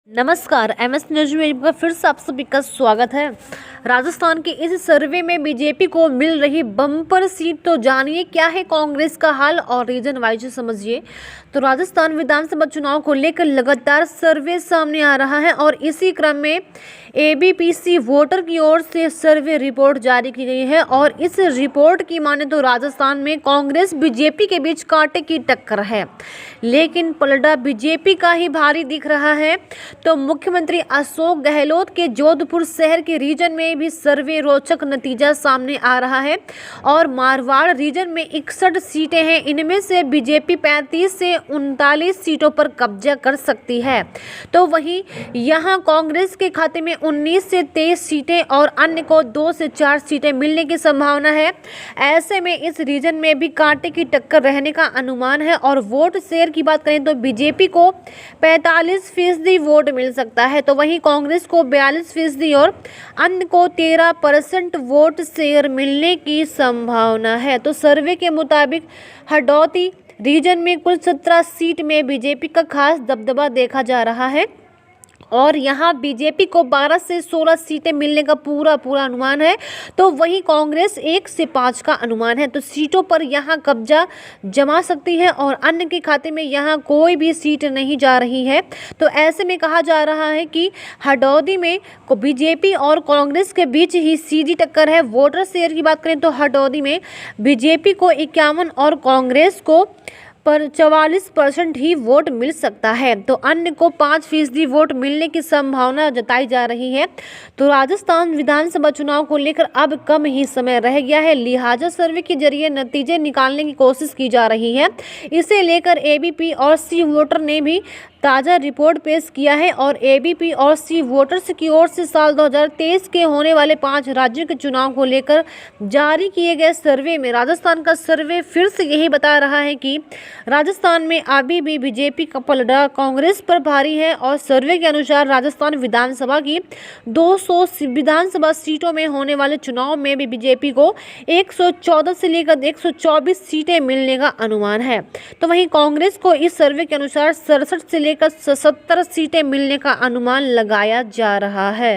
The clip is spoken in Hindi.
नमस्कार, एमएस न्यूज में एक बार फिर से आप सभी का स्वागत है। राजस्थान के इस सर्वे में बीजेपी को मिल रही बम्पर सीट, तो जानिए क्या है कांग्रेस का हाल और रीजन वाइज समझिए। तो राजस्थान विधानसभा चुनाव को लेकर लगातार सर्वे सामने आ रहा है और इसी क्रम में एबीपीसी वोटर की ओर से सर्वे रिपोर्ट जारी की गई है और इस रिपोर्ट की माने तो राजस्थान में कांग्रेस बीजेपी के बीच कांटे की टक्कर है, लेकिन पलड़ा बीजेपी का ही भारी दिख रहा है। तो मुख्यमंत्री अशोक गहलोत के जोधपुर शहर के रीजन में भी सर्वे रोचक नतीजा सामने आ रहा है और मारवाड़ रीजन में 61 सीटें हैं। इनमें से बीजेपी 35 से 39 सीटों पर कब्जा कर सकती है, तो वहीं यहां कांग्रेस के खाते में 19 से 23 सीटें और अन्य को 2 से 4 सीटें मिलने की संभावना है। ऐसे में इस रीजन में भी कांटे की टक्कर रहने का अनुमान है और वोट शेयर की बात करें तो बीजेपी को 45% वोट मिल सकता है, तो वहीं कांग्रेस को 42% और अन्य को 13% वोट शेयर मिलने की संभावना है। तो सर्वे के मुताबिक हडौती रीजन में कुल 17 सीट में बीजेपी का खास दबदबा देखा जा रहा है और यहाँ बीजेपी को 12 से 16 सीटें मिलने का पूरा अनुमान है, तो वहीं कांग्रेस 1 से 5 का अनुमान है। तो सीटों पर यहाँ कब्जा जमा सकती है और अन्य के खाते में यहाँ कोई भी सीट नहीं जा रही है। तो ऐसे में कहा जा रहा है कि हडौती में बीजेपी और कांग्रेस के बीच ही सीधी टक्कर है। वोटर शेयर की बात करें तो हडौती में बीजेपी को 51 और कांग्रेस को 44% ही वोट मिल सकता है, तो अन्य को 5% वोट मिलने की संभावना जताई जा रही है। तो राजस्थान विधानसभा चुनाव को लेकर अब कम ही समय रह गया है, लिहाजा सर्वे के जरिए नतीजे निकालने की कोशिश की जा रही है। इसे लेकर एबीपी और सी वोटर ने भी ताज़ा रिपोर्ट पेश किया है और एबीपी और सी वोटर्स की ओर से साल 2023 के होने वाले 5 राज्यों के चुनाव को लेकर जारी किए गए सर्वे में राजस्थान का सर्वे फिर से यही बता रहा है कि राजस्थान में अभी भी बीजेपी का पलड़ा कांग्रेस पर भारी है और सर्वे के अनुसार राजस्थान विधानसभा की 200 विधानसभा सीटों में होने वाले चुनाव में भी बीजेपी को 114 से लेकर 124 सीटें मिलने का अनुमान है। तो वहीं कांग्रेस को इस सर्वे के अनुसार 67 से लेकर 77 सीटें मिलने का अनुमान लगाया जा रहा है।